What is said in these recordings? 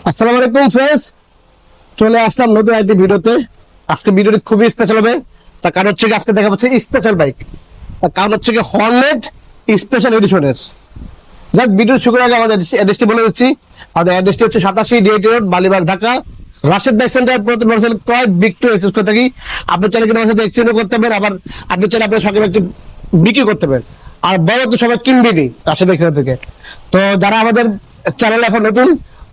আসসালামু আলাইকুম ফ্রেন্ডস, চলে আসলাম নতুন একটি ভিডিওতে। আজকে ভিডিওটি খুবই স্পেশাল হবে। তার কারণ হচ্ছে আজকে দেখা হচ্ছে স্পেশাল বাইক। তার কারণ হচ্ছে হর্নেট স্পেশাল এডিশনের। যাক, ভিডিও শুরুর আগে আমাদের অ্যাড্রেসটি বলে দিচ্ছি। আমাদের অ্যাড্রেসটি হচ্ছে 87 DIT road, Balibag, Dhaka. Rashed bike centre প্রথম ক্রয় বিক্রয় এক্সচেঞ্জ করে থাকি। আপনি চাইলে কিন্তু আমার সাথে এক্সচেঞ্জ করতে পারেন, আবার আপনি চাইলে আপনার সঙ্গে একটি বিক্রি করতে পারেন। আর বড় তো সবাই কিনবেনি রাশেদ বাইক সেন্টার থেকে। তো যারা আমাদের চ্যানেল এখন নতুন,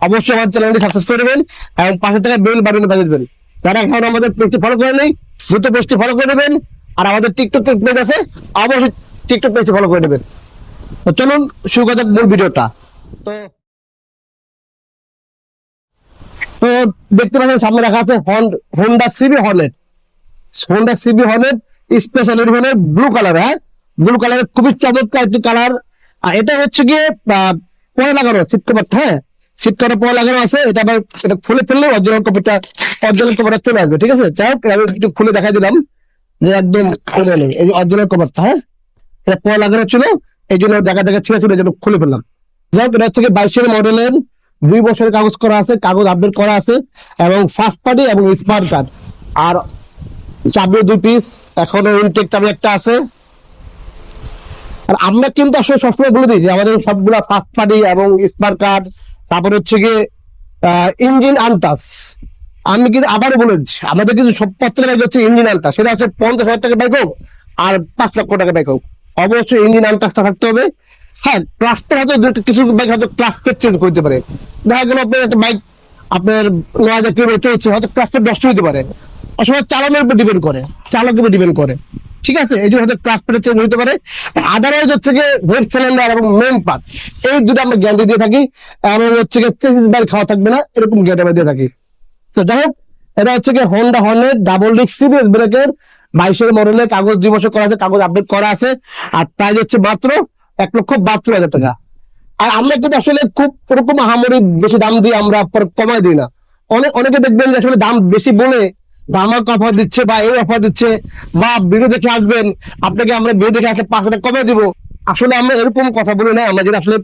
অবশ্যই আমাদের চ্যানেলটি সাবস্ক্রাইব করে দেবেন এবং পাশে থেকে বেল বাটনে বাজিয়ে দেবেন। যারা এখন আমাদের পেজটি ফলো করে নেই, দ্রুত পেজটি ফলো করে দেবেন। আর আমাদের টিকটক পেজ আছে, অবশ্যই টিকটক পেজটি ফলো করে দেবেন। তো চলুন শুরু করা যাক মূল ভিডিওটা। তো তো দেখতে পাচ্ছেন সামনে রাখা আছে Honda CB Hornet. Honda CB Hornet special এডিশনের ব্লু কালার। হ্যাঁ, ব্লু কালারের খুবই চমৎকার একটি কালার। আর এটা হচ্ছে গিয়ে পরে লাগানো সিট কভার। হ্যাঁ, সিট কভার পরে লাগানো আছে। এটা আবার এটা খুলে ফেললে অরিজিনাল কপিটা চলে আসবে। ঠিক আছে, যাই হোক, আমি একটু খুলে দেখাই দিলাম যে একদম এই অরিজিনাল কভারটা। হ্যাঁ, এটা পরে লাগানো ছিল, এই জন্য দেখা ছিঁড়া ছিল, এই জন্য খুলে ফেললাম। যাই হোক, এটা হচ্ছে 22 মডেলের, 2 বছরের কাগজ করা আছে, কাগজ আপডেট করা আছে এবং ফার্স্ট পার্টি এবং স্মার্ট কার্ড। আর চাবি 2 পিস, এখনো ইনটেক চাবি একটা আছে। আর আমরা কিন্তু আসলে সবসময় বলে দিই যে আমাদের সবগুলা ফার্স্ট পার্টি এবং স্মার্ট কার্ড, তারপরে হচ্ছে গিয়ে ইঞ্জিন আনটাস। আমি কিন্তু আবারও বলে দিচ্ছি, আমাদের কিন্তু সব পত্রের বাইক হচ্ছে ইঞ্জিন আনটাস। সেটা হচ্ছে 50,000 টাকা বাইক হোক আর 5 লক্ষ টাকা বাইক হোক, অবশ্যই ইঞ্জিন আনটাসটা থাকতে হবে। হ্যাঁ, ক্লাসটা হয়তো কিছু বাইক হয়তো ক্লাস প্লেট চেঞ্জ করতে পারে। দেখা গেল আপনার একটা বাইক আপনার 9,000 কিলোমিটার চলছে, হয়তো ক্লাস প্লেট নষ্ট হতে পারে। অসময় চালনের উপর ডিপেন্ড করে, চালকের উপর ডিপেন্ড করে। ঠিক আছে, এই জন্য হয়তো ক্লাস প্লেট চেঞ্জ হতে পারে। আদারওয়াইজ হচ্ছে গিয়ে হেড সিলিন্ডার এবং মেইন পার্ট, এই দুটো আমরা গ্যারান্টি দিয়ে থাকি। এবং হচ্ছে গিয়ে চেসিস বাইক খাওয়া থাকবে না, এরকম গ্যারান্টি আমরা দিয়ে থাকি। তো যাই হোক, এটা হচ্ছে গিয়ে Honda Hornet double disc CBS ব্রেকের 22 মডেলের, কাগজ 2 বছর করা আছে, কাগজ আপডেট করা আছে। আর প্রাইস হচ্ছে মাত্র 1,72,000 টাকা। আর আমরা কিন্তু আসলে খুব ওরকম আহামরি বেশি দাম দিয়ে আমরা কমাই দিই না। অনেকে দেখবেন যে আসলে দাম বেশি বলে দামাক অফার দিচ্ছে বা এই অফার দিচ্ছে, বা ভিডিও দেখে আসবেন, আপনাকে আমরা ভিডিও দেখে আসলে 5 টাকা কমে দিব। আসলে আমরা এরকম কথা বলি না, আমরা যেটা আসলে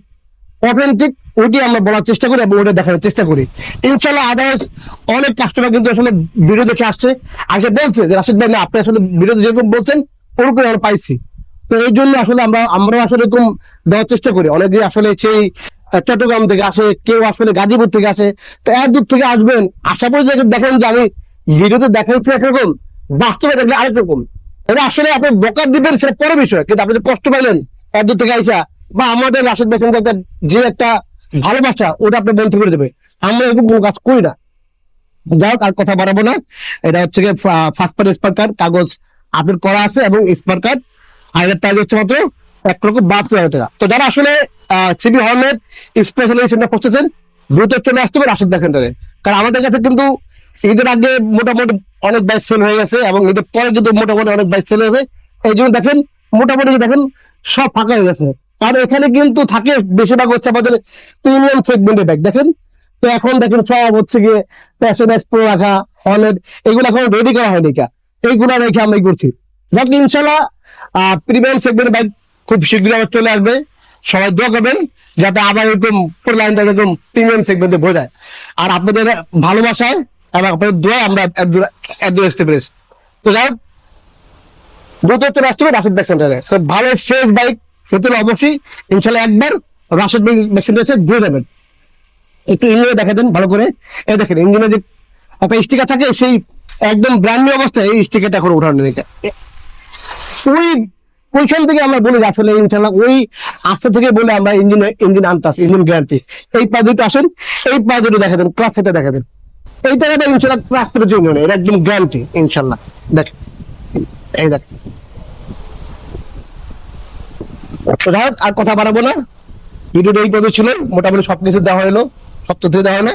অথেন্টিক ওইটি আমরা বলার চেষ্টা করি এবং ওইটা দেখানোর চেষ্টা করি, ইনশাল্লাহ। আদার্স অনেক কাস্টমার কিন্তু আসলে ভিডিও দেখে আসছে, আসে বলছে যে রাশিদ ভাই, না আপনি আসলে ভিডিও যেরকম বলছেন ওরকম আমরা পাইছি। তো এই জন্য আসলে আমরা আসলে এরকম দেওয়ার চেষ্টা করি। অনেকে আসলে সেই চট্টগ্রাম থেকে আসে, কেউ আসলে গাজীপুর থেকে আসে। তো এত দূর থেকে আসবেন, আশা করি যে দেখেন যে আমি ভিডিওতে দেখাচ্ছি একরকম, বাস্তবে দেখলে আরেক রকম। এটা আসলে আপনি বকার দিবেন সেটা পরে বিষয়, কিন্তু আপনি যে কষ্ট পাইলেন এত দূর থেকে আইসা, বা আমাদের রাশেদ ভাই একটা যে একটা ভালোবাসা, ওটা আপনি বন্ধ করে দেবে। আমরা এরকম কোনো কাজ করি না। যাই হোক, আর কথা বাড়াবো না। এটা হচ্ছে গিয়ে ফার্স্ট পার্টি স্মার্ট কার্ড, কাগজ আপডেট করা আছে এবং স্মার্ট কার্ড। আর এর প্রাইস হচ্ছে মাত্র 1,72,000 টাকা। তো যারা আসলে সিবি হর্নেট স্পেশাল এডিশনটা খুঁজতেছেন, দ্রুত চলে আসতে হবে রাশেদ ভাই সেন্টারে। কারণ আমাদের কাছে কিন্তু ঈদের আগে মোটামুটি অনেক বাইক সেল হয়ে গেছে এবং ঈদের পরে কিন্তু মোটামুটি অনেক বাইক সেল হয়েছে। এই জন্য দেখেন মোটামুটি দেখেন সব ফাঁকা হয়ে গেছে। আর এখানে কিন্তু থাকে বেশিরভাগ হচ্ছে আমাদের প্রিমিয়াম সেগমেন্টের বাইক। দেখেন, তো এখন দেখেন সব হচ্ছে গিয়ে প্যাশন এক্সপ্লো রাখা, হর্নেট, এগুলো এখন রেডি করা হয়নি, এইগুলা রেখে আমরা করছি। যাক, ইনশাল্লাহ প্রিমিয়াম সেগমেন্টের বাইক খুব শীঘ্রই আবার চলে আসবে। সবাই দোয়া করবেন যাতে আবার এরকম লাইনটা এরকম প্রিমিয়াম সেগমেন্টে বোঝায়। আর আপনাদের ভালোবাসায় এবং আপনাদের দোয়া আমরা একদম আসতে পেরেছি। তো যাই হোক, দ্রুত চলে আসতে হবে রাশেদ বাইক সেন্টারে। ভালো ফ্রেশ বাইক হতে হলে অবশ্যই ইনশাল্লাহ একবার রাশেদ বাইক সেন্টারে ঘুরে যাবেন। একটু ইঞ্জিনে দেখা দেন ভালো করে। এই দেখেন ইঞ্জিনে যে একটা স্টিকার থাকে, সেই একদম ব্র্যান্ড নিউ অবস্থায় এই স্টিকারটা এখন উঠানো। ওইখান থেকে আমরা বলি আসলে ইনশাল্লাহ ওই আস্থা থেকে বলে আমরা ইঞ্জিন আনতাস, ইঞ্জিন গ্যারান্টি। এই পাঁচটা আসেন, এই পাঁচটা দেখা দেন, ক্লাস সেটা দেখা দেন। এই টাকাটা ইনশাল্লাহ ক্লাস পেতে জন্য নেই, এটা একদম গ্যারান্টি ইনশাল্লাহ। দেখেন, এই দেখ। আর কথা বাড়াবো না, ভিডিওটা এই পদে ছিল, মোটামুটি সবকিছু দেওয়া হলো, সব তথ্য দেওয়া হলো।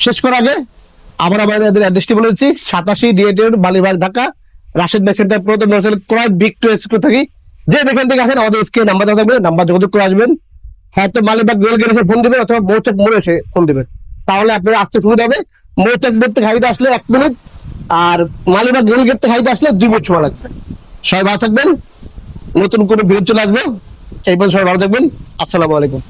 শেষ করার আগে আবার আমাদের অ্যাড্রেসটি বলেছি, 87 DIT road, Balibag, Dhaka. Rashed bike centre প্রথম ক্রয় বিক্রয় এক্সচেঞ্জ থাকি। যে যেখান থেকে আসেন আমাদের স্ক্রিনে নাম্বার দেওয়া থাকবে, নাম্বার যোগাযোগ করে আসবেন। হয়তো মালিবাগ রেল গেটে এসে ফোন দিবেন, অথবা মৌচাক মোড়ে এসে ফোন দিবেন, তাহলে আপনার আসতে সুবিধা হবে। মৌচাক মোড় থেকে হাইটে আসলে 1 মিনিট, আর মালিবাগ রেল গেট থেকে হাইটে আসলে 2 মিনিট সময় লাগবে। সবাই ভালো থাকবেন, নতুন কোনো ভিডিও চলে আসবো। এই পর্যন্ত সবাই ভালো থাকবেন। আসসালামু আলাইকুম।